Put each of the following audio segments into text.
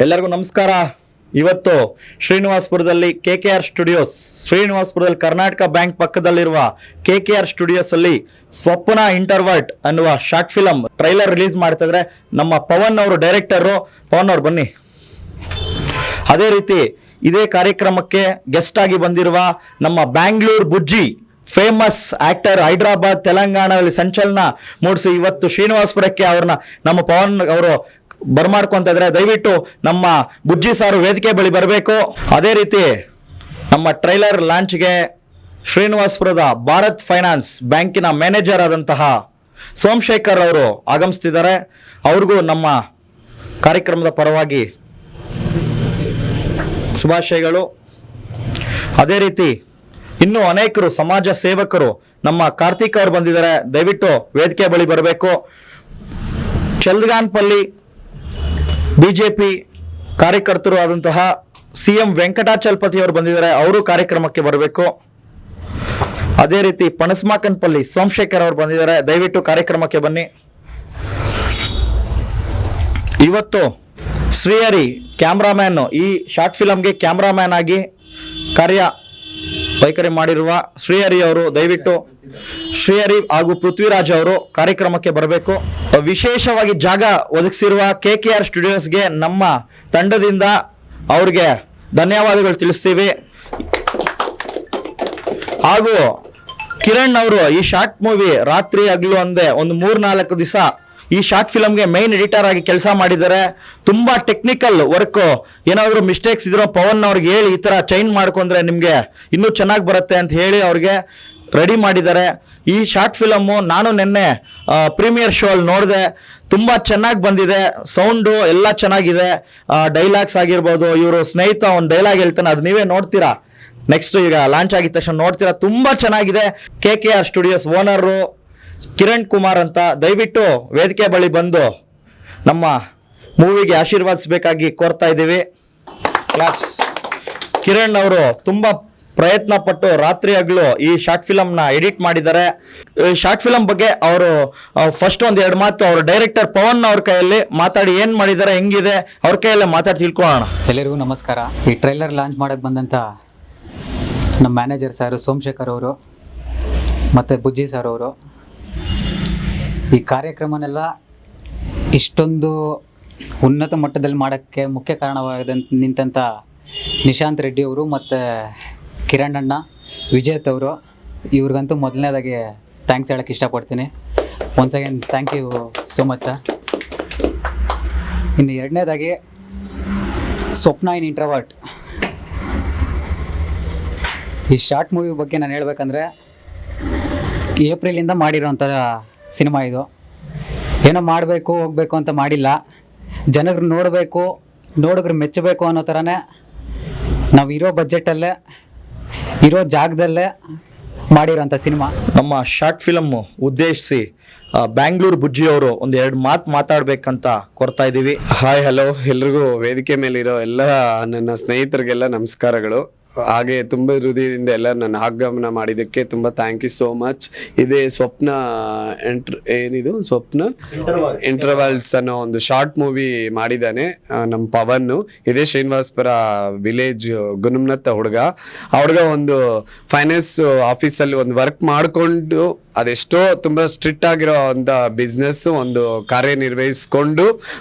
ಎಲ್ಲರಿಗೂ ನಮಸ್ಕಾರ. ಇವತ್ತು ಶ್ರೀನಿವಾಸಪುರದಲ್ಲಿ KKR ಸ್ಟುಡಿಯೋಸ್, ಶ್ರೀನಿವಾಸಪುರದಲ್ಲಿ ಕರ್ನಾಟಕ ಬ್ಯಾಂಕ್ ಪಕ್ಕದಲ್ಲಿರುವ KKR ಸ್ಟುಡಿಯೋಸ್ ಅಲ್ಲಿ ಸ್ವಪ್ನ ಇಂಟರ್ವರ್ಟ್ ಅನ್ನುವ ಶಾರ್ಟ್ ಫಿಲಂ ಟ್ರೈಲರ್ ರಿಲೀಸ್ ಮಾಡ್ತಾ ಇದ್ದಾರೆ. ನಮ್ಮ ಪವನ್ ಅವರು ಡೈರೆಕ್ಟರು. ಪವನ್ ಅವರು ಬನ್ನಿ. ಅದೇ ರೀತಿ ಇದೇ ಕಾರ್ಯಕ್ರಮಕ್ಕೆ ಗೆಸ್ಟ್ ಆಗಿ ಬಂದಿರುವ ನಮ್ಮ ಬ್ಯಾಂಗ್ಳೂರ್ ಬುಜ್ಜಿ, ಫೇಮಸ್ ಆಕ್ಟರ್, ಹೈದರಾಬಾದ್ ತೆಲಂಗಾಣದಲ್ಲಿ ಸಂಚಲನ ಮೂಡಿಸಿ ಇವತ್ತು ಶ್ರೀನಿವಾಸಪುರಕ್ಕೆ ಅವ್ರನ್ನ ನಮ್ಮ ಪವನ್ ಅವರು ಬರ್ಮಾಡ್ಕೊಂತ ಇದ್ರೆ. ದಯವಿಟ್ಟು ನಮ್ಮ ಬುಜ್ಜಿ ಸಾರು ವೇದಿಕೆ ಬಳಿ ಬರಬೇಕು. ಅದೇ ರೀತಿ ನಮ್ಮ ಟ್ರೈಲರ್ ಲಾಂಚ್ಗೆ ಶ್ರೀನಿವಾಸಪುರದ ಭಾರತ್ ಫೈನಾನ್ಸ್ ಬ್ಯಾಂಕಿನ ಮ್ಯಾನೇಜರ್ ಆದಂತಹ ಸೋಮಶೇಖರ್ ಅವರು ಆಗಮಿಸ್ತಿದ್ದಾರೆ. ಅವ್ರಿಗೂ ನಮ್ಮ ಕಾರ್ಯಕ್ರಮದ ಪರವಾಗಿ ಶುಭಾಶಯಗಳು. ಅದೇ ರೀತಿ ಇನ್ನೂ ಅನೇಕರು ಸಮಾಜ ಸೇವಕರು, ನಮ್ಮ ಕಾರ್ತಿಕ್ ಅವರು ಬಂದಿದ್ದಾರೆ. ದಯವಿಟ್ಟು ವೇದಿಕೆ ಬಳಿ ಬರಬೇಕು. ಚಲ್ದಗಾನ್ಪಲ್ಲಿ ಬಿಜೆಪಿ ಕಾರ್ಯಕರ್ತರು ಆದಂತಹ CM ವೆಂಕಟಾಚಲಪತಿ ಅವರು ಬಂದಿದ್ದಾರೆ. ಅವರು ಕಾರ್ಯಕ್ರಮಕ್ಕೆ ಬರಬೇಕು. ಅದೇ ರೀತಿ ಪಣಸ್ಮಾಕನ್ಪಲ್ಲಿ ಸೋಮಶೇಖರ್ ಅವರು ಬಂದಿದ್ದಾರೆ. ದಯವಿಟ್ಟು ಕಾರ್ಯಕ್ರಮಕ್ಕೆ ಬನ್ನಿ. ಇವತ್ತು ಶ್ರೀಹರಿ ಕ್ಯಾಮ್ರಾಮ್ಯಾನ್, ಈ ಶಾರ್ಟ್ ಫಿಲಮ್ಗೆ ಕ್ಯಾಮ್ರಾಮ್ಯಾನ್ ಆಗಿ ವೈಖರಿ ಮಾಡಿರುವ ಶ್ರೀಹರಿ ಅವರು, ದಯವಿಟ್ಟು ಶ್ರೀಹರಿ ಹಾಗೂ ಪೃಥ್ವಿರಾಜ್ ಅವರು ಕಾರ್ಯಕ್ರಮಕ್ಕೆ ಬರಬೇಕು. ವಿಶೇಷವಾಗಿ ಜಾಗ ಒದಗಿಸಿರುವ KKR ಸ್ಟುಡಿಯೋಸ್ಗೆ ನಮ್ಮ ತಂಡದಿಂದ ಅವ್ರಿಗೆ ಧನ್ಯವಾದಗಳು ತಿಳಿಸ್ತೀವಿ. ಹಾಗೂ ಕಿರಣ್ ಅವರು ಈ ಶಾರ್ಟ್ ಮೂವಿ ರಾತ್ರಿ ಹಗಲು ಅಂದೆ ಒಂದು 3-4 ದಿವಸ ಈ ಶಾರ್ಟ್ ಫಿಲಮ್ಗೆ ಮೈನ್ ಎಡಿಟರ್ ಆಗಿ ಕೆಲಸ ಮಾಡಿದ್ದಾರೆ. ತುಂಬಾ ಟೆಕ್ನಿಕಲ್ ವರ್ಕ್, ಏನಾದರೂ ಮಿಸ್ಟೇಕ್ಸ್ ಇದ್ರೂ ಪವನ್ ಅವ್ರಿಗೆ ಹೇಳಿ ಈ ಥರ ಚೇಂಜ್ ಮಾಡ್ಕೊಂಡ್ರೆ ನಿಮಗೆ ಇನ್ನೂ ಚೆನ್ನಾಗಿ ಬರುತ್ತೆ ಅಂತ ಹೇಳಿ ಅವ್ರಿಗೆ ರೆಡಿ ಮಾಡಿದ್ದಾರೆ. ಈ ಶಾರ್ಟ್ ಫಿಲಮ್ಮು ನಾನು ನಿನ್ನೆ ಪ್ರೀಮಿಯರ್ ಶೋ ಅಲ್ಲಿ ನೋಡಿದೆ. ತುಂಬ ಚೆನ್ನಾಗಿ ಬಂದಿದೆ. ಸೌಂಡು ಎಲ್ಲ ಚೆನ್ನಾಗಿದೆ. ಡೈಲಾಗ್ಸ್ ಆಗಿರ್ಬೋದು, ಇವರು ಸ್ನೇಹಿತ ಒಂದು ಡೈಲಾಗ್ ಹೇಳ್ತಾನೆ, ಅದು ನೀವೇ ನೋಡ್ತೀರಾ. ನೆಕ್ಸ್ಟ್ ಈಗ ಲಾಂಚ್ ಆಗಿದ ತಕ್ಷಣ ನೋಡ್ತೀರಾ. ತುಂಬ ಚೆನ್ನಾಗಿದೆ. KKR studios owner Kiran Kumar ಅಂತ. ದಯವಿಟ್ಟು ವೇದಿಕೆ ಬಳಿ ಬಂದು ನಮ್ಮ ಮೂವಿಗೆ ಆಶೀರ್ವಾದಿಸಬೇಕಾಗಿ ಕೋರ್ತಾ ಇದ್ದೀವಿ. ಕ್ಲಾಸ್. ಕಿರಣ್ ಅವರು ತುಂಬ ಪ್ರಯತ್ನ ಪಟ್ಟು ರಾತ್ರಿ ಹಗಲು ಈ ಶಾರ್ಟ್ ಫಿಲಮ್ನ ಎಡಿಟ್ ಮಾಡಿದ್ದಾರೆ. ಶಾರ್ಟ್ ಫಿಲಮ್ ಬಗ್ಗೆ ಅವರು ಫಸ್ಟ್ 1-2 ಮಾತು ಅವರು ಡೈರೆಕ್ಟರ್ ಪವನ್ ಅವ್ರ ಕೈಯಲ್ಲಿ ಮಾತಾಡಿ ಏನು ಮಾಡಿದ್ದಾರೆ, ಹೆಂಗಿದೆ, ಅವ್ರ ಕೈಯಲ್ಲೇ ಮಾತಾಡಿ ತಿಳ್ಕೊಳ್ಳೋಣ. ಎಲ್ಲರಿಗೂ ನಮಸ್ಕಾರ. ಈ ಟ್ರೈಲರ್ ಲಾಂಚ್ ಮಾಡೋಕ್ಕೆ ಬಂದಂಥ ನಮ್ಮ ಮ್ಯಾನೇಜರ್ ಸರ್ ಸೋಮಶೇಖರ್ ಅವರು ಮತ್ತು ಬುಜ್ಜಿ ಸರ್ ಅವರು, ಈ ಕಾರ್ಯಕ್ರಮನೆಲ್ಲ ಇಷ್ಟೊಂದು ಉನ್ನತ ಮಟ್ಟದಲ್ಲಿ ಮಾಡೋಕ್ಕೆ ಮುಖ್ಯ ಕಾರಣವಾದಂಥ ನಿಂತಂಥ ನಿಶಾಂತ್ ರೆಡ್ಡಿ ಅವರು ಮತ್ತು ಕಿರಣ್ ಅಣ್ಣ, ವಿಜೇತ್ ಅವರು, ಇವ್ರಿಗಂತೂ ಮೊದಲನೇದಾಗಿ ಥ್ಯಾಂಕ್ಸ್ ಹೇಳೋಕ್ಕೆ ಇಷ್ಟಪಡ್ತೀನಿ. Once again thank you so much sir. ಇನ್ನು ಎರಡನೇದಾಗಿ ಸ್ವಪ್ನ ಇನ್ ಇಂಟ್ರವರ್ಟ್, ಈ ಶಾರ್ಟ್ ಮೂವಿ ಬಗ್ಗೆ ನಾನು ಹೇಳ್ಬೇಕಂದ್ರೆ ಏಪ್ರಿಲಿಂದ ಮಾಡಿರೋಂಥ ಸಿನಿಮಾ ಇದು. ಏನೋ ಮಾಡಬೇಕು ಹೋಗಬೇಕು ಅಂತ ಮಾಡಿಲ್ಲ, ಜನರು ನೋಡಬೇಕು, ನೋಡಿದ್ರೆ ಮೆಚ್ಚಬೇಕು ಅನ್ನೋ ಥರನೇ ನಾವು ಇರೋ ಬಜೆಟಲ್ಲೇ ಇರೋ ಜಾಗದಲ್ಲೇ ಮಾಡಿರೋಂಥ ಸಿನಿಮಾ. ನಮ್ಮ ಶಾರ್ಟ್ ಫಿಲಮ್ ಉದ್ದೇಶಿಸಿ ಬ್ಯಾಂಗ್ಳೂರ್ ಬುಜ್ಜಿ ಅವರು ಒಂದು 2 ಮಾತು ಮಾತಾಡ್ಬೇಕಂತ ಕೋರ್ತಾ ಇದ್ದೀವಿ. ಹಾಯ್, ಹಲೋ, ಎಲ್ರಿಗೂ ವೇದಿಕೆ ಮೇಲಿರೋ ಎಲ್ಲ ನನ್ನ ಸ್ನೇಹಿತರಿಗೆಲ್ಲ ನಮಸ್ಕಾರಗಳು. ಹಾಗೆ ತುಂಬ ಹೃದಯದಿಂದ ಎಲ್ಲರೂ ನನ್ನ ಆಗಮನ ಮಾಡಿದ್ದಕ್ಕೆ ತುಂಬ ಥ್ಯಾಂಕ್ ಯು ಸೋ ಮಚ್. ಇದೇ ಸ್ವಪ್ನ ಏನಿದು ಸ್ವಪ್ನ ಇಂಟರ್ವಲ್ಸ್ ಅನ್ನೋ ಒಂದು ಶಾರ್ಟ್ ಮೂವಿ ಮಾಡಿದ್ದಾನೆ ನಮ್ಮ ಪವನ್. ಇದೇ ಶ್ರೀನಿವಾಸಪುರ ವಿಲೇಜ್ ಗುನುಮ್ನತ್ತ ಹುಡುಗ ಒಂದು ಫೈನಾನ್ಸ್ ಆಫೀಸಲ್ಲಿ ಒಂದು ವರ್ಕ್ ಮಾಡಿಕೊಂಡು ಅದೆಷ್ಟೋ ತುಂಬ ಸ್ಟ್ರಿಕ್ಟ್ ಆಗಿರೋ ಒಂದು ಬಿಸ್ನೆಸ್ ಒಂದು ಕಾರ್ಯನಿರ್ವಹಿಸ್ಕೊಂಡು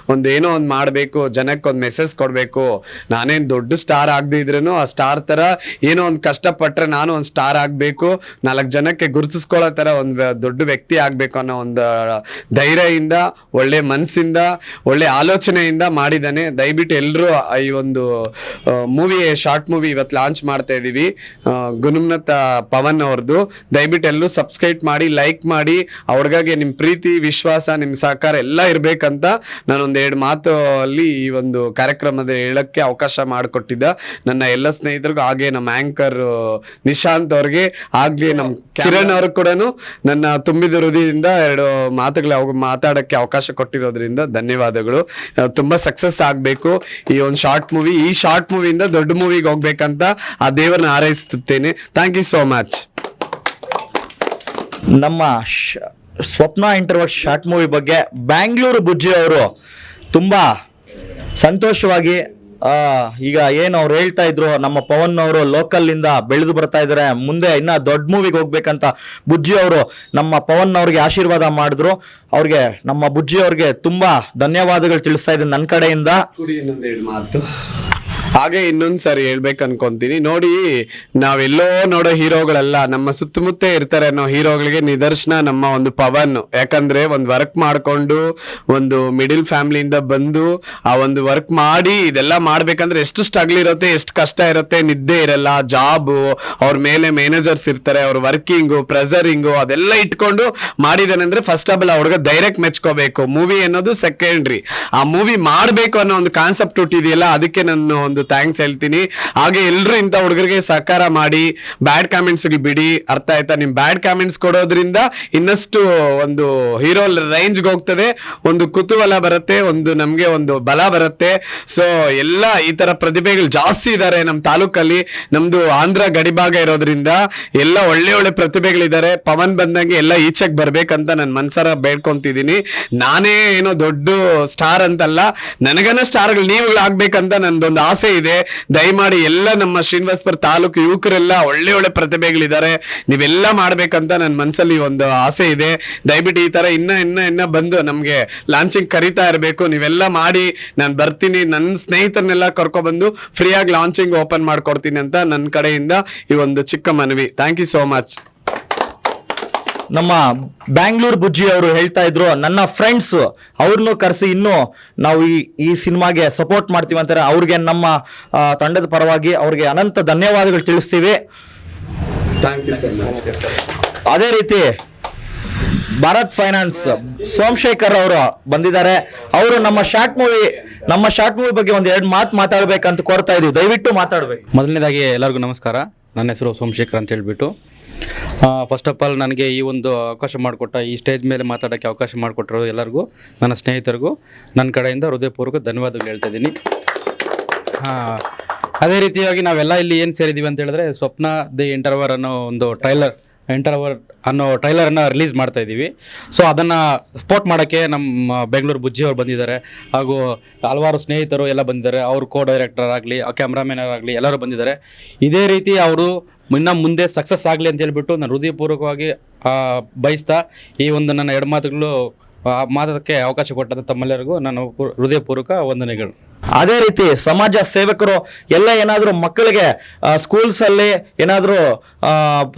ಏನೋ ಒಂದು ಮಾಡಬೇಕು, ಜನಕ್ಕೆ ಒಂದು ಮೆಸೇಜ್ ಕೊಡಬೇಕು. ನಾನೇನು ದೊಡ್ಡ ಸ್ಟಾರ್ ಆಗದೆ ಇದ್ರೂ ಆ ಸ್ಟಾರ್ ಥರ ಏನೋ ಒಂದು ಕಷ್ಟಪಟ್ಟರೆ ನಾನು ಒಂದು ಸ್ಟಾರ್ ಆಗಬೇಕು, 4 ಜನಕ್ಕೆ ಗುರುತಿಸ್ಕೊಳ್ಳೋ ಥರ ಒಂದು ದೊಡ್ಡ ವ್ಯಕ್ತಿ ಆಗಬೇಕು ಅನ್ನೋ ಒಂದು ಧೈರ್ಯದಿಂದ, ಒಳ್ಳೆ ಮನಸ್ಸಿಂದ, ಒಳ್ಳೆ ಆಲೋಚನೆಯಿಂದ ಮಾಡಿದ್ದಾನೆ. ದಯವಿಟ್ಟು ಎಲ್ಲರೂ ಈ ಒಂದು ಶಾರ್ಟ್ ಮೂವಿ ಇವತ್ತು ಲಾಂಚ್ ಮಾಡ್ತಾ ಇದ್ದೀವಿ. ಗುನುಮ್ನತ್ತ ಪವನ್ ಅವ್ರದ್ದು. ದಯವಿಟ್ಟು ಎಲ್ಲರೂ ಸಬ್ಸ್ಕ್ರೈಬ್ ಮಾಡಿ, ಲೈಕ್ ಮಾಡಿ. ಅವ್ರಿಗಾಗಿ ನಿಮ್ಮ ಪ್ರೀತಿ, ವಿಶ್ವಾಸ, ನಿಮ್ಮ ಸಹಕಾರ ಎಲ್ಲ ಇರಬೇಕಂತ ನಾನೊಂದು 2 ಮಾತು ಅಲ್ಲಿ ಈ ಒಂದು ಕಾರ್ಯಕ್ರಮದ ಹೇಳಕ್ಕೆ ಅವಕಾಶ ಮಾಡಿಕೊಟ್ಟಿದ್ದ ನನ್ನ ಎಲ್ಲ ಸ್ನೇಹಿತರಿಗೂ, ಹಾಗೆ ನಮ್ಮ ಆಂಕರ್ ನಿಶಾಂತ್ ಅವ್ರಿಗೆ, ಆಗ್ಲಿ ನಮ್ಮ ಕಿರಣ್ ಅವ್ರ ಕೂಡ ನನ್ನ ತುಂಬಿದ ಹೃದಯದಿಂದ 2 ಮಾತುಗಳು ಮಾತಾಡಕ್ಕೆ ಅವಕಾಶ ಕೊಟ್ಟಿರೋದ್ರಿಂದ ಧನ್ಯವಾದಗಳು. ತುಂಬಾ ಸಕ್ಸಸ್ ಆಗಬೇಕು ಈ ಒಂದು ಶಾರ್ಟ್ ಮೂವಿ. ಈ ಶಾರ್ಟ್ ಮೂವಿಯಿಂದ ದೊಡ್ಡ ಮೂವಿಗೆ ಹೋಗ್ಬೇಕಂತ ಆ ದೇವರನ್ನ ಹಾರೈಸುತ್ತೇನೆ. Thank you so much. ನಮ್ಮ ಸ್ವಪ್ನ ಇಂಟರ್ವರ್ಟ್ ಶಾರ್ಟ್ ಮೂವಿ ಬಗ್ಗೆ ಬ್ಯಾಂಗ್ಳೂರು ಬುಜ್ಜಿ ಅವರು ತುಂಬ ಸಂತೋಷವಾಗಿ ಈಗ ಏನು ಅವ್ರು ಹೇಳ್ತಾ ಇದ್ರು, ನಮ್ಮ ಪವನ್ ಅವರು ಲೋಕಲ್ ಇಂದ ಬೆಳೆದು ಬರ್ತಾ ಇದ್ದಾರೆ, ಮುಂದೆ ಇನ್ನ ದೊಡ್ಡ ಮೂವಿಗೆ ಹೋಗ್ಬೇಕಂತ ಬುಜ್ಜಿ ಅವರು ನಮ್ಮ ಪವನ್ ಅವ್ರಿಗೆ ಆಶೀರ್ವಾದ ಮಾಡಿದ್ರು. ಅವ್ರಿಗೆ ನಮ್ಮ ಬುಜ್ಜಿ ಅವ್ರಿಗೆ ತುಂಬಾ ಧನ್ಯವಾದಗಳು ತಿಳಿಸ್ತಾ ಇದ್ದೀನಿ ನನ್ನ ಕಡೆಯಿಂದ. ಇನ್ನೊಂದೆರಡು ಮಾತು ಹಾಗೆ ಇನ್ನೊಂದ್ ಸಾರಿ ಹೇಳ್ಬೇಕು ಅನ್ಕೊಂತೀನಿ. ನೋಡಿ, ನಾವೆಲ್ಲೋ ನೋಡೋ ಹೀರೋಗಳೆಲ್ಲ ನಮ್ಮ ಸುತ್ತಮುತ್ತ ಇರ್ತಾರೆ ಅನ್ನೋ ಹೀರೋಗಳಿಗೆ ನಿದರ್ಶನ ನಮ್ಮ ಒಂದು ಪವನ್. ಯಾಕಂದ್ರೆ ಒಂದು ವರ್ಕ್ ಮಾಡ್ಕೊಂಡು ಒಂದು ಮಿಡಿಲ್ ಫ್ಯಾಮಿಲಿಯಿಂದ ಬಂದು ಆ ಒಂದು ವರ್ಕ್ ಮಾಡಿ ಇದೆಲ್ಲ ಮಾಡ್ಬೇಕಂದ್ರೆ ಎಷ್ಟು ಸ್ಟ್ರಗಲ್ ಇರುತ್ತೆ, ಎಷ್ಟು ಕಷ್ಟ ಇರುತ್ತೆ, ನಿದ್ದೆ ಇರಲ್ಲ, ಜಾಬು, ಅವ್ರ ಮೇಲೆ ಮ್ಯಾನೇಜರ್ಸ್ ಇರ್ತಾರೆ, ಅವ್ರ ವರ್ಕಿಂಗು, ಪ್ರೆಸರಿಂಗು ಅದೆಲ್ಲ ಇಟ್ಕೊಂಡು ಮಾಡಿದಾನೆ ಅಂದ್ರೆ ಫಸ್ಟ್ ಆಫ್ ಆಲ್ ಆ ಹುಡುಗ ಡೈರೆಕ್ಟ್ ಮೆಚ್ಕೋಬೇಕು. ಮೂವಿ ಅನ್ನೋದು ಸೆಕೆಂಡ್ರಿ, ಆ ಮೂವಿ ಮಾಡ್ಬೇಕು ಅನ್ನೋ ಒಂದು ಕಾನ್ಸೆಪ್ಟ್ ಹುಟ್ಟಿದೆಯಲ್ಲ, ಅದಕ್ಕೆ ನಾನು ಒಂದು ಥ್ಯಾಂಕ್ಸ್ ಹೇಳ್ತೀನಿ. ಹಾಗೆ ಎಲ್ರು ಇಂಥ ಹುಡುಗರಿಗೆ ಸಹಕಾರ ಮಾಡಿ, ಬ್ಯಾಡ್ ಕಾಮೆಂಟ್ಸ್ ಬಿಡಿ. ಅರ್ಥ ಆಯ್ತಾ? ನಿಮ್ ಬ್ಯಾಡ್ ಕಾಮೆಂಟ್ಸ್ ಕೊಡೋದ್ರಿಂದ ಇನ್ನಷ್ಟು ಒಂದು ಹೀರೋ ರೇಂಜ್ಗೆ ಹೋಗ್ತದೆ, ಒಂದು ಕುತೂಹಲ ಬರುತ್ತೆ, ಒಂದು ನಮ್ಗೆ ಒಂದು ಬಲ ಬರುತ್ತೆ. ಸೊ ಎಲ್ಲ ಈ ತರ ಪ್ರತಿಭೆಗಳು ಜಾಸ್ತಿ ಇದ್ದಾರೆ ನಮ್ಮ ತಾಲೂಕಲ್ಲಿ. ನಮ್ದು ಆಂಧ್ರ ಗಡಿಭಾಗ ಇರೋದ್ರಿಂದ ಎಲ್ಲ ಒಳ್ಳೆ ಒಳ್ಳೆ ಪ್ರತಿಭೆಗಳಿದ್ದಾರೆ. ಪವನ್ ಬಂದಂಗೆ ಎಲ್ಲ ಈಚೆಗೆ ಬರ್ಬೇಕಂತ ನಾನು ಮನ್ಸರ ಬೇಡ್ಕೊಂತಿದ್ದೀನಿ. ನಾನೇ ಏನೋ ದೊಡ್ಡ ಸ್ಟಾರ್ ಅಂತಲ್ಲ, ನನಗನ ಸ್ಟಾರ್ಗಳು ನೀವುಗಳಾಗ್ಬೇಕಂತ ನಂದೊಂದು ಆಸೆ ಇದೆ. ದಯಮಾಡಿ ಎಲ್ಲ ನಮ್ಮ ಶ್ರೀನಿವಾಸಪುರ ತಾಲೂಕು ಯುವಕರೆಲ್ಲ ಒಳ್ಳೆ ಒಳ್ಳೆ ಪ್ರತಿಭೆಗಳಿದ್ದಾರೆ, ನೀವೆಲ್ಲ ಮಾಡ್ಬೇಕಂತ ನನ್ನ ಮನಸ್ಸಲ್ಲಿ ಒಂದು ಆಸೆ ಇದೆ. ದಯವಿಟ್ಟು ಈ ತರ ಇನ್ನ ಬಂದು ನಮ್ಗೆ ಲಾಂಚಿಂಗ್ ಕರಿತಾ ಇರಬೇಕು. ನೀವೆಲ್ಲ ಮಾಡಿ, ನಾನು ಬರ್ತೀನಿ, ನನ್ನ ಸ್ನೇಹಿತರನ್ನೆಲ್ಲ ಕರ್ಕೊಬಂದು ಫ್ರೀಯಾಗಿ ಲಾಂಚಿಂಗ್ ಓಪನ್ ಮಾಡ್ಕೊಡ್ತೀನಿ ಅಂತ ನನ್ನ ಕಡೆಯಿಂದ ಈ ಒಂದು ಚಿಕ್ಕ ಮನವಿ. Thank you so much. ನಮ್ಮ ಬ್ಯಾಂಗ್ಳೂರ್ ಬುಜ್ಜಿ ಅವರು ಹೇಳ್ತಾ ಇದ್ರು, ನನ್ನ ಫ್ರೆಂಡ್ಸ್ ಅವ್ರನ್ನೂ ಕರೆಸಿ ಇನ್ನು ನಾವು ಈ ಸಿನಿಮಾಗೆ ಸಪೋರ್ಟ್ ಮಾಡ್ತೀವಿ ಅಂತಾರೆ. ಅವ್ರಿಗೆ ನಮ್ಮ ತಂಡದ ಪರವಾಗಿ ಅವ್ರಿಗೆ ಅನಂತ ಧನ್ಯವಾದಗಳು ತಿಳಿಸ್ತೀವಿ. ಅದೇ ರೀತಿ ಭಾರತ್ ಫೈನಾನ್ಸ್ ಸೋಮಶೇಖರ್ ಅವರು ಬಂದಿದ್ದಾರೆ. ಅವರು ನಮ್ಮ ಶಾರ್ಟ್ ಮೂವಿ ಬಗ್ಗೆ ಒಂದ್ ಎರಡು ಮಾತು ಮಾತಾಡ್ಬೇಕಂತ ಕೋರ್ತಾ ಇದೀವಿ, ದಯವಿಟ್ಟು ಮಾತಾಡ್ಬೇಕು. ಮೊದಲನೇದಾಗಿ ಎಲ್ಲರಿಗೂ ನಮಸ್ಕಾರ. ನನ್ನ ಹೆಸರು ಸೋಮಶೇಖರ್ ಅಂತ ಹೇಳ್ಬಿಟ್ಟು. ಫಸ್ಟ್ ಆಫ್ ಆಲ್ ನನಗೆ ಈ ಒಂದು ಅವಕಾಶ ಮಾಡಿಕೊಟ್ಟ, ಈ ಸ್ಟೇಜ್ ಮೇಲೆ ಮಾತಾಡೋಕ್ಕೆ ಅವಕಾಶ ಮಾಡಿಕೊಟ್ಟಿರೋ ಎಲ್ಲರಿಗೂ, ನನ್ನ ಸ್ನೇಹಿತರಿಗೂ ನನ್ನ ಕಡೆಯಿಂದ ಹೃದಯಪೂರ್ವಕ ಧನ್ಯವಾದಗಳು ಹೇಳ್ತಾ ಇದ್ದೀನಿ. ಅದೇ ರೀತಿಯಾಗಿ ನಾವೆಲ್ಲ ಇಲ್ಲಿ ಏನು ಸೇರಿದ್ದೀವಿ ಅಂತ ಹೇಳಿದ್ರೆ, ಸ್ವಪ್ನ ದಿ ಇಂಟರ್ವರ್ ಅನ್ನೋ ಒಂದು ಟ್ರೈಲರನ್ನು ರಿಲೀಸ್ ಮಾಡ್ತಾ ಇದ್ದೀವಿ. ಸೊ ಅದನ್ನು ಸಪೋರ್ಟ್ ಮಾಡೋಕ್ಕೆ ನಮ್ಮ ಬೆಂಗಳೂರು ಬುಜ್ಜಿ ಅವರು ಬಂದಿದ್ದಾರೆ, ಹಾಗೂ ಹಲವಾರು ಸ್ನೇಹಿತರು ಎಲ್ಲ ಬಂದಿದ್ದಾರೆ. ಅವರು ಕೋ ಡೈರೆಕ್ಟರ್ ಆಗಲಿ, ಕ್ಯಾಮ್ರಾಮನ್ ಆಗಲಿ ಎಲ್ಲರೂ ಬಂದಿದ್ದಾರೆ. ಇದೇ ರೀತಿ ಅವರು ಇನ್ನು ಮುಂದೆ ಸಕ್ಸಸ್ ಆಗಲಿ ಅಂತ ಹೇಳ್ಬಿಟ್ಟು ನಾನು ಹೃದಯಪೂರ್ವಕವಾಗಿ ಬಯಸ್ತಾ ಈ ಒಂದು ನನ್ನ ಎರಡು ಮಾತುಗಳು ಮಾತಕ್ಕೆ ಅವಕಾಶ ಕೊಟ್ಟಂತ ತಮ್ಮೆಲ್ಲರಿಗೂ ನಾನು ಹೃದಯಪೂರ್ವಕ ವಂದನೆಗಳು. ಅದೇ ರೀತಿ ಸಮಾಜ ಸೇವಕರು ಎಲ್ಲ ಏನಾದರೂ ಮಕ್ಕಳಿಗೆ ಸ್ಕೂಲ್ಸ್ ಅಲ್ಲಿ ಏನಾದರೂ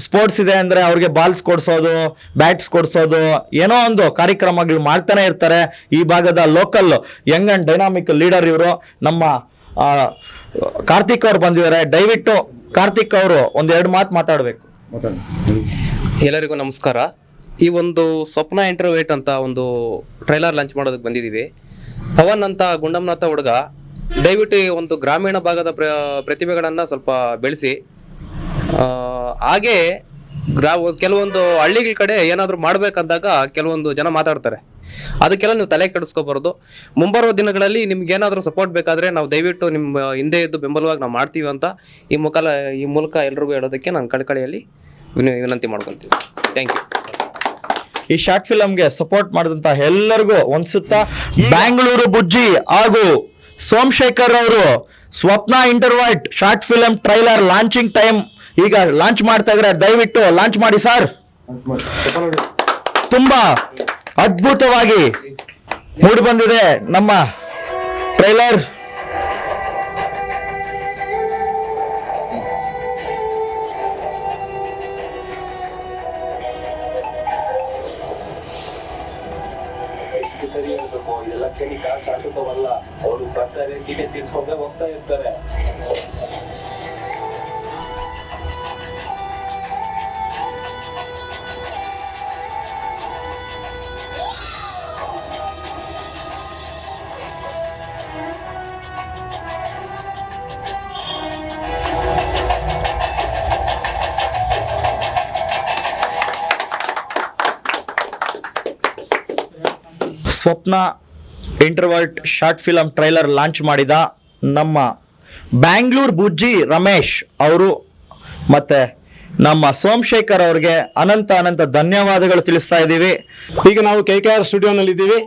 ಸ್ಪೋರ್ಟ್ಸ್ ಇದೆ ಅಂದ್ರೆ ಅವ್ರಿಗೆ ಬಾಲ್ಸ್ ಕೊಡ್ಸೋದು, ಬ್ಯಾಟ್ಸ್ ಕೊಡ್ಸೋದು, ಏನೋ ಒಂದು ಕಾರ್ಯಕ್ರಮಗಳು ಮಾಡ್ತಾನೆ ಇರ್ತಾರೆ. ಈ ಭಾಗದ local Young and dynamic leader ಇವರು ನಮ್ಮ ಕಾರ್ತಿಕ್ ಅವ್ರು ಬಂದಿದ್ದಾರೆ. ದಯವಿಟ್ಟು ಕಾರ್ತಿಕ್ ಅವರು ಒಂದೆರಡು ಮಾತು ಮಾತಾಡಬೇಕು. ಎಲ್ಲರಿಗೂ ನಮಸ್ಕಾರ. ಈ ಒಂದು ಸ್ವಪ್ನ ಇಂಟರ್ವೇಟ್ ಅಂತ ಒಂದು ಟ್ರೈಲರ್ ಲಾಂಚ್ ಮಾಡೋದಕ್ಕೆ ಬಂದಿದ್ದೀವಿ. ಪವನ್ ಅಂತ ಗುಂಡಮ್ನಾಥ ಹುಡುಗ ದಯವಿಟ್ಟು ಈ ಒಂದು ಗ್ರಾಮೀಣ ಭಾಗದ ಪ್ರತಿಭೆಗಳನ್ನು ಸ್ವಲ್ಪ ಬೆಳೆಸಿ, ಹಾಗೆ ಕೆಲವೊಂದು ಹಳ್ಳಿಗಳ ಕಡೆ ಏನಾದರೂ ಮಾಡಬೇಕಂದಾಗ ಕೆಲವೊಂದು ಜನ ಮಾತಾಡ್ತಾರೆ, ಅದಕ್ಕೆಲ್ಲ ನೀವು ತಲೆ ಕೆಡಿಸ್ಕೋಬಾರ್ದು. ಮುಂಬರುವ ದಿನಗಳಲ್ಲಿ ನಿಮ್ಗೆ ಏನಾದರೂ ಸಪೋರ್ಟ್ ಬೇಕಾದರೆ ನಾವು ದಯವಿಟ್ಟು ನಿಮ್ಮ ಹಿಂದೆ ಇದ್ದು ಬೆಂಬಲವಾಗಿ ನಾವು ಮಾಡ್ತೀವಿ ಅಂತ ಈ ಮೂಲಕ ಎಲ್ರಿಗೂ ಹೇಳೋದಕ್ಕೆ ನಾನು ಕಳಕಳಿಯಲ್ಲಿ ವಿನಂತಿ ಮಾಡ್ಕೊಳ್ತೀವಿ. Thank you. ಈ ಶಾರ್ಟ್ ಫಿಲಮ್ಗೆ ಸಪೋರ್ಟ್ ಮಾಡಿದಂತ ಎಲ್ಲರಿಗೂ ಒಂದ್ಸುತ್ತಾ ಬ್ಯಾಂಗ್ಳೂರು ಬುಜ್ಜಿ ಹಾಗೂ ಸೋಮಶೇಖರ್ ಅವರು Swapna introvert short film trailer launching time ಈಗ ಲಾಂಚ್ ಮಾಡ್ತಾ ಇದ್ರೆ, ದಯವಿಟ್ಟು ಲಾಂಚ್ ಮಾಡಿ ಸರ್. ತುಂಬಾ ಅದ್ಭುತವಾಗಿ ಮೂಡಿ ಬಂದಿದೆ ನಮ್ಮ ಟ್ರೈಲರ್. ಸರಿ ಇರಬೇಕು, ಇದೆಲ್ಲ ಕ್ಷಣಿಕ, ಶಾಶ್ವತವಲ್ಲ. ಅವರು ಬರ್ತಾರೆ, ತೀಟೆ ತೀರ್ಸ್ಕೊಂಡೆ ಹೋಗ್ತಾ ಇರ್ತಾರೆ. ಸ್ವಪ್ನ introvert short film trailer launch ಮಾಡಿದ ನಮ್ಮ ಬ್ಯಾಂಗ್ಳೂರ್ ಬುಜ್ಜಿ ರಮೇಶ್ ಅವರು ಮತ್ತೆ ನಮ್ಮ ಸೋಮಶೇಖರ್ ಅವ್ರಿಗೆ ಅನಂತ ಧನ್ಯವಾದಗಳು ತಿಳಿಸ್ತಾ ಇದ್ದೀವಿ. ಈಗ ನಾವು KKR ಸ್ಟುಡಿಯೋನಲ್ಲಿ ಇದ್ದೀವಿ.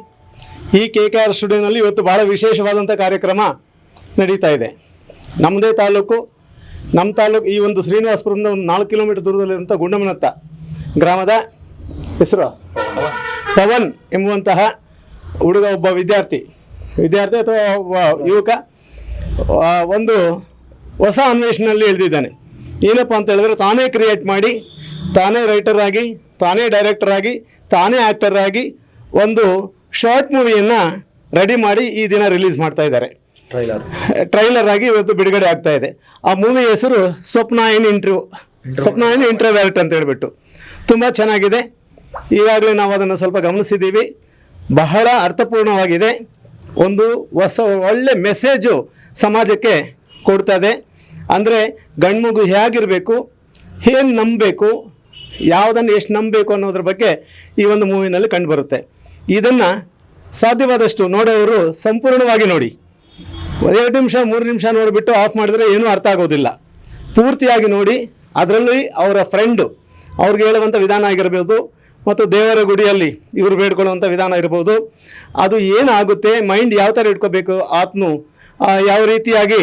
ಈ KKR ಸ್ಟುಡಿಯೋನಲ್ಲಿ ಇವತ್ತು ಭಾಳ ವಿಶೇಷವಾದಂಥ ಕಾರ್ಯಕ್ರಮ ನಡೀತಾ ಇದೆ. ನಮ್ಮದೇ ತಾಲೂಕು, ನಮ್ಮ ತಾಲೂಕು ಈ ಒಂದು ಶ್ರೀನಿವಾಸಪುರದಿಂದ ಒಂದು 4 ಕಿಲೋಮೀಟರ್ ದೂರದಲ್ಲಿರುವಂಥ ಗುಂಡಮನತ್ತ ಗ್ರಾಮದ ಹೆಸರು ಪವನ್ ಎಂಬುವಂತಹ ಹುಡುಗ, ಒಬ್ಬ ವಿದ್ಯಾರ್ಥಿ ಅಥವಾ ಒಬ್ಬ ಯುವಕ ಒಂದು ಹೊಸ ಅನ್ವೇಷಣೆಯಲ್ಲಿ ಇಳಿದಿದ್ದಾನೆ. ಏನಪ್ಪ ಅಂತ ಹೇಳಿದ್ರೆ, ತಾನೇ ಕ್ರಿಯೇಟ್ ಮಾಡಿ, ತಾನೇ ರೈಟರ್ ಆಗಿ, ತಾನೇ ಡೈರೆಕ್ಟರ್ ಆಗಿ, ತಾನೇ ಆ್ಯಕ್ಟರ್ ಆಗಿ ಒಂದು ಶಾರ್ಟ್ ಮೂವಿಯನ್ನು ರೆಡಿ ಮಾಡಿ ಈ ದಿನ ರಿಲೀಸ್ ಮಾಡ್ತಾ ಇದ್ದಾರೆ. ಟ್ರೈಲರ್ ಆಗಿ ಇವತ್ತು ಬಿಡುಗಡೆ ಆಗ್ತಾ ಇದೆ. ಆ ಮೂವಿ ಹೆಸರು ಸ್ವಪ್ನ ಇನ್ ಇಂಟ್ರೋವರ್ಟ್ ಅಂತ ಹೇಳ್ಬಿಟ್ಟು ತುಂಬ ಚೆನ್ನಾಗಿದೆ. ಈಗಾಗಲೇ ನಾವು ಅದನ್ನು ಸ್ವಲ್ಪ ಗಮನಿಸಿದ್ದೀವಿ. ಬಹಳ ಅರ್ಥಪೂರ್ಣವಾಗಿದೆ. ಒಂದು ಒಳ್ಳೆ ಮೆಸೇಜು ಸಮಾಜಕ್ಕೆ ಕೊಡ್ತದೆ. ಅಂದರೆ ಗಂಡ್ಮಗು ಹೇಗಿರಬೇಕು, ಏನು ನಂಬಬೇಕು, ಯಾವುದನ್ನು ಎಷ್ಟು ನಂಬಬೇಕು ಅನ್ನೋದ್ರ ಬಗ್ಗೆ ಈ ಒಂದು ಮೂವಿನಲ್ಲಿ ಕಂಡುಬರುತ್ತೆ. ಇದನ್ನು ಸಾಧ್ಯವಾದಷ್ಟು ನೋಡೋರು ಸಂಪೂರ್ಣವಾಗಿ ನೋಡಿ. 2 ನಿಮಿಷ 3 ನಿಮಿಷ ನೋಡಿಬಿಟ್ಟು ಆಫ್ ಮಾಡಿದ್ರೆ ಏನೂ ಅರ್ಥ ಆಗೋದಿಲ್ಲ. ಪೂರ್ತಿಯಾಗಿ ನೋಡಿ. ಅದರಲ್ಲಿ ಅವರ ಫ್ರೆಂಡು ಅವ್ರಿಗೆ ಹೇಳುವಂಥ ವಿಧಾನ ಆಗಿರ್ಬೋದು, ಮತ್ತು ದೇವರ ಗುಡಿಯಲ್ಲಿ ಇವರು ಬೇಡ್ಕೊಳ್ಳುವಂಥ ವಿಧಾನ ಇರ್ಬೋದು. ಅದು ಏನಾಗುತ್ತೆ, ಮೈಂಡ್ ಯಾವ ಥರ ಇಟ್ಕೋಬೇಕು, ಆತ್ನು ಯಾವ ರೀತಿಯಾಗಿ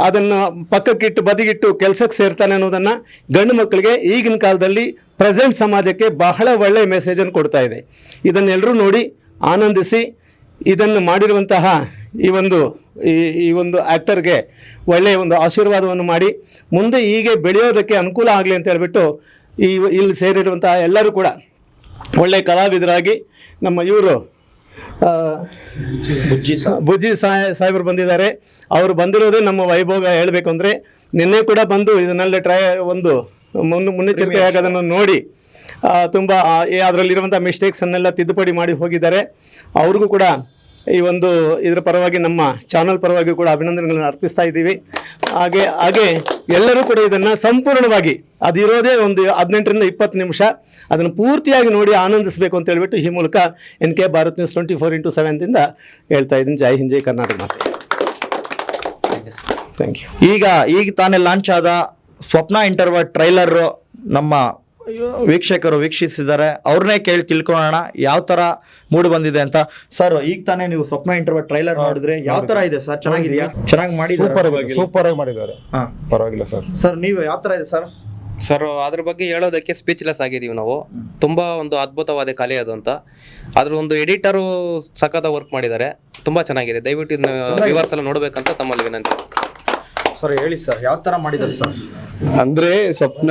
ಅದನ್ನು ಪಕ್ಕಕ್ಕಿಟ್ಟು ಬದಿಗಿಟ್ಟು ಕೆಲಸಕ್ಕೆ ಸೇರ್ತಾನೆ ಅನ್ನೋದನ್ನು ಗಂಡು ಮಕ್ಕಳಿಗೆ ಈಗಿನ ಕಾಲದಲ್ಲಿ ಪ್ರೆಸೆಂಟ್ ಸಮಾಜಕ್ಕೆ ಬಹಳ ಒಳ್ಳೆಯ ಮೆಸೇಜನ್ನು ಕೊಡ್ತಾ ಇದೆ. ಇದನ್ನೆಲ್ಲರೂ ನೋಡಿ ಆನಂದಿಸಿ, ಇದನ್ನು ಮಾಡಿರುವಂತಹ ಈ ಒಂದು ಆ್ಯಕ್ಟರ್ಗೆ ಒಳ್ಳೆಯ ಒಂದು ಆಶೀರ್ವಾದವನ್ನು ಮಾಡಿ ಮುಂದೆ ಹೀಗೆ ಬೆಳೆಯೋದಕ್ಕೆ ಅನುಕೂಲ ಆಗಲಿ ಅಂತ ಹೇಳ್ಬಿಟ್ಟು ಇಲ್ಲಿ ಸೇರಿರುವಂತಹ ಎಲ್ಲರೂ ಕೂಡ ಒಳ್ಳೆಯ ಕಲಾವಿದರಾಗಿ ನಮ್ಮ ಇವರು ಬುಜ್ಜಿ ಸಾಹೇಬರು ಬಂದಿದ್ದಾರೆ. ಅವರು ಬಂದಿರೋದೇ ನಮ್ಮ ವೈಭೋಗ ಹೇಳಬೇಕು ಅಂದರೆ. ನಿನ್ನೆ ಕೂಡ ಬಂದು ಇದನ್ನೆಲ್ಲ ಮುನ್ನೆಚ್ಚರಿಕೆಯಾಗಿ ಅದನ್ನು ನೋಡಿ ತುಂಬ ಅದರಲ್ಲಿರುವಂಥ ಮಿಸ್ಟೇಕ್ಸನ್ನೆಲ್ಲ ತಿದ್ದುಪಡಿ ಮಾಡಿ ಹೋಗಿದ್ದಾರೆ. ಅವ್ರಿಗೂ ಕೂಡ ಇದರ ಪರವಾಗಿ, ನಮ್ಮ ಚಾನಲ್ ಪರವಾಗಿ ಕೂಡ ಅಭಿನಂದನೆಗಳನ್ನು ಅರ್ಪಿಸ್ತಾ ಇದ್ದೀವಿ. ಹಾಗೆ ಎಲ್ಲರೂ ಕೂಡ ಇದನ್ನು ಸಂಪೂರ್ಣವಾಗಿ, ಅದಿರೋದೇ ಒಂದು 18ರಿಂದ 20 ನಿಮಿಷ, ಅದನ್ನು ಪೂರ್ತಿಯಾಗಿ ನೋಡಿ ಆನಂದಿಸಬೇಕು ಅಂತ ಹೇಳ್ಬಿಟ್ಟು ಈ ಮೂಲಕ NK ಭಾರತ್ ನ್ಯೂಸ್ 24x7 ಹೇಳ್ತಾ ಇದ್ದೀನಿ. ಜೈ ಹಿಂದ್, ಜೈ ಕರ್ನಾಟಕ ಮಾತೆ. Thank you. ಈಗ ತಾನೇ ಲಾಂಚ್ ಆದ ಸ್ವಪ್ನ ಇಂಟರ್ವರ್ಟ್ ಟ್ರೈಲರ್ ನಮ್ಮ ವೀಕ್ಷಕರು ವೀಕ್ಷಿಸಿದ್ದಾರೆ. ಅವ್ರನ್ನೇ ಕೇಳಿ ತಿಳ್ಕೊಳ್ಳೋಣ ಯಾವ ತರ ಮೂಡ್ ಬಂದಿದೆ ಅಂತ. ಸರ್, ಈಗ ತಾನೇ ನೀವು ಸ್ವಪ್ನ ಇಂಟರ್ವರ್ಟ್ ಟ್ರೈಲರ್ ನೋಡಿದ್ರೆ ಯಾವ ತರ ಇದೆ ಸರ್? ಚೆನ್ನಾಗಿದೆಯಾ? ಚೆನ್ನಾಗಿ ಮಾಡಿ, ಸೂಪರ್ ಆಗಿ ಮಾಡಿದ್ದಾರೆ. ಪರವಾಗಿಲ್ಲ ಸರ್. ಸರ್, ನೀವು ಯಾವ ತರ ಇದೆ ಸರ್? ಸರ್, ಅದ್ರ ಬಗ್ಗೆ ಹೇಳೋದಕ್ಕೆ ಸ್ಪೀಚ್ಲೆಸ್ ಆಗಿದ್ದೀವಿ ನಾವು. ತುಂಬಾ ಒಂದು ಅದ್ಭುತವಾದ ಕಲೆ ಅದು ಅಂತ. ಅದ್ರ ಒಂದು ಎಡಿಟರು ಸಖತ್ ವರ್ಕ್ ಮಾಡಿದ್ದಾರೆ. ತುಂಬಾ ಚೆನ್ನಾಗಿದೆ. ದಯವಿಟ್ಟು ವ್ಯೂವರ್ಸ್ ಎಲ್ಲ ನೋಡ್ಬೇಕಂತ ತಮ್ಮಲ್ಲಿ ವಿನಂತಿ. ಸರ್ ಹೇಳಿ ಸರ್, ಯಾವ ತರ ಮಾಡಿದ್ದಾರೆ ಸರ್? ಅಂದ್ರೆ ಸ್ವಪ್ನ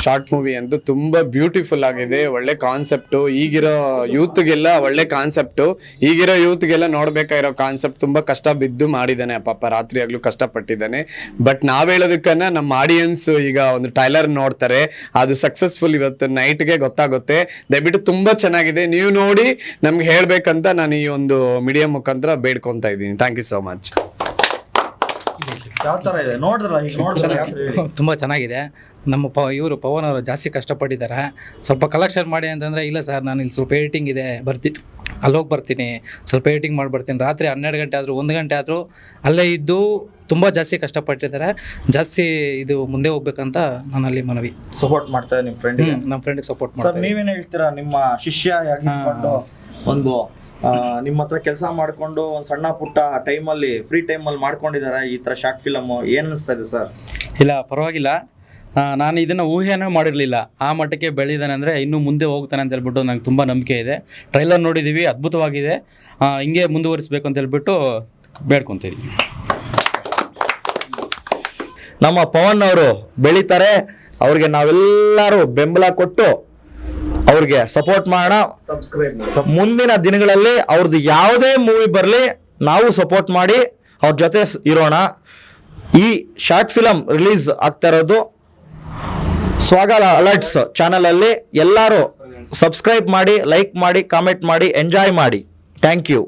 ಶಾರ್ಟ್ ಮೂವಿ ಅಂತೂ ತುಂಬಾ ಬ್ಯೂಟಿಫುಲ್ ಆಗಿದೆ. ಒಳ್ಳೆ ಕಾನ್ಸೆಪ್ಟು, ಈಗಿರೋ ಯೂತ್ಗೆಲ್ಲ ಒಳ್ಳೆ ಕಾನ್ಸೆಪ್ಟು, ಈಗಿರೋ ಯೂತ್ಗೆಲ್ಲ ನೋಡ್ಬೇಕಾಗಿರೋ ಕಾನ್ಸೆಪ್ಟ್. ತುಂಬಾ ಕಷ್ಟ ಬಿದ್ದು ಮಾಡಿದ್ದಾನೆ ಪಾಪ, ರಾತ್ರಿ ಆಗ್ಲೂ ಕಷ್ಟಪಟ್ಟಿದ್ದಾನೆ. ಬಟ್ ನಾವ್ ಹೇಳೋದಕ್ಕನ್ನ ನಮ್ಮ ಆಡಿಯನ್ಸ್ ಈಗ ಒಂದು ಟ್ರೈಲರ್ ನೋಡ್ತಾರೆ, ಅದು ಸಕ್ಸಸ್ಫುಲ್ ಇವತ್ತು ನೈಟ್ಗೆ ಗೊತ್ತಾಗುತ್ತೆ. ದಯವಿಟ್ಟು ತುಂಬಾ ಚೆನ್ನಾಗಿದೆ, ನೀವು ನೋಡಿ ನಮ್ಗೆ ಹೇಳ್ಬೇಕಂತ ನಾನು ಈ ಒಂದು ಮೀಡಿಯಾ ಮುಖಾಂತರ ಬೇಡ್ಕೊಂತ ಇದ್ದೀನಿ. Thank you so much. ಯಾವ ತರ ಇದೆ ನೋಡಿದ್ರಲ್ಲ? ತುಂಬ ಚೆನ್ನಾಗಿದೆ. ನಮ್ಮ ಇವರು ಪವನ್ ಅವರು ಜಾಸ್ತಿ ಕಷ್ಟಪಟ್ಟಿದ್ದಾರೆ. ಸ್ವಲ್ಪ ಕಲೆಕ್ಷನ್ ಮಾಡಿ ಅಂತಂದರೆ, ಇಲ್ಲ ಸರ್ ನಾನು ಇಲ್ಲಿ ಸ್ವಲ್ಪ ಎಡಿಟಿಂಗ್ ಇದೆ, ಅಲ್ಲೋಗಿ ಬರ್ತೀನಿ, ಸ್ವಲ್ಪ ಎಡಿಟಿಂಗ್ ಮಾಡಿ ಬರ್ತೀನಿ. ರಾತ್ರಿ 12 ಗಂಟೆ ಆದರೂ 1 ಗಂಟೆ ಆದರೂ ಅಲ್ಲೇ ಇದ್ದು ತುಂಬ ಜಾಸ್ತಿ ಕಷ್ಟಪಟ್ಟಿದ್ದಾರೆ. ಜಾಸ್ತಿ ಇದು ಮುಂದೆ ಹೋಗ್ಬೇಕಂತ ನನ್ನಲ್ಲಿ ಮನವಿ. ಸಪೋರ್ಟ್ ಮಾಡ್ತಾರೆ ನಿಮ್ಮ ಫ್ರೆಂಡ್ಗೆ? ನಮ್ಮ ಫ್ರೆಂಡ್ಗೆ ಸಪೋರ್ಟ್ ಸರ್, ಮಾಡ್ತಾರೆ. ನೀವೇನು ಹೇಳ್ತೀರಾ? ನಿಮ್ಮ ಶಿಷ್ಯ ಒಂದು ನಿಮ್ಮ ಹತ್ರ ಕೆಲಸ ಮಾಡ್ಕೊಂಡು ಒಂದು ಸಣ್ಣ ಪುಟ್ಟ ಟೈಮಲ್ಲಿ, ಫ್ರೀ ಟೈಮಲ್ಲಿ ಮಾಡ್ಕೊಂಡಿದ್ದಾರೆ ಈ ಥರ ಶಾರ್ಟ್ ಫಿಲಮ್, ಏನು ಅನಿಸ್ತಾ ಇದೆ ಸರ್? ಇಲ್ಲ, ಪರವಾಗಿಲ್ಲ. ನಾನು ಇದನ್ನು ಊಹೆನೂ ಮಾಡಿರಲಿಲ್ಲ. ಆ ಮಟ್ಟಕ್ಕೆ ಬೆಳೆದಿದ್ದಾನೆ ಅಂದರೆ ಇನ್ನೂ ಮುಂದೆ ಹೋಗ್ತಾನೆ ಅಂತ ಹೇಳ್ಬಿಟ್ಟು ನಂಗೆ ತುಂಬ ನಂಬಿಕೆ ಇದೆ. ಟ್ರೈಲರ್ ನೋಡಿದ್ದೀವಿ, ಅದ್ಭುತವಾಗಿದೆ. ಹಿಂಗೆ ಮುಂದುವರಿಸಬೇಕು ಅಂತ ಹೇಳ್ಬಿಟ್ಟು ಬೇಡ್ಕೊತಿದ್ದೀವಿ. ನಮ್ಮ ಪವನ್ ಅವರು ಬೆಳೀತಾರೆ. ಅವ್ರಿಗೆ ನಾವೆಲ್ಲರೂ ಬೆಂಬಲ ಕೊಟ್ಟು ಅವ್ರಿಗೆ ಸಪೋರ್ಟ್ ಮಾಡೋಣ. ಮುಂದಿನ ದಿನಗಳಲ್ಲಿ ಅವ್ರದ್ದು ಯಾವುದೇ ಮೂವಿ ಬರಲಿ, ನಾವು ಸಪೋರ್ಟ್ ಮಾಡಿ ಅವ್ರ ಜೊತೆ ಇರೋಣ. ಈ ಶಾರ್ಟ್ ಫಿಲಮ್ ರಿಲೀಸ್ ಆಗ್ತಾ ಇರೋದು ಸ್ವಾಗಲ ಅಲರ್ಟ್ಸ್ ಚಾನಲ್ ಅಲ್ಲಿ. ಎಲ್ಲರೂ ಸಬ್ಸ್ಕ್ರೈಬ್ ಮಾಡಿ, ಲೈಕ್ ಮಾಡಿ, ಕಾಮೆಂಟ್ ಮಾಡಿ, ಎಂಜಾಯ್ ಮಾಡಿ. Thank you.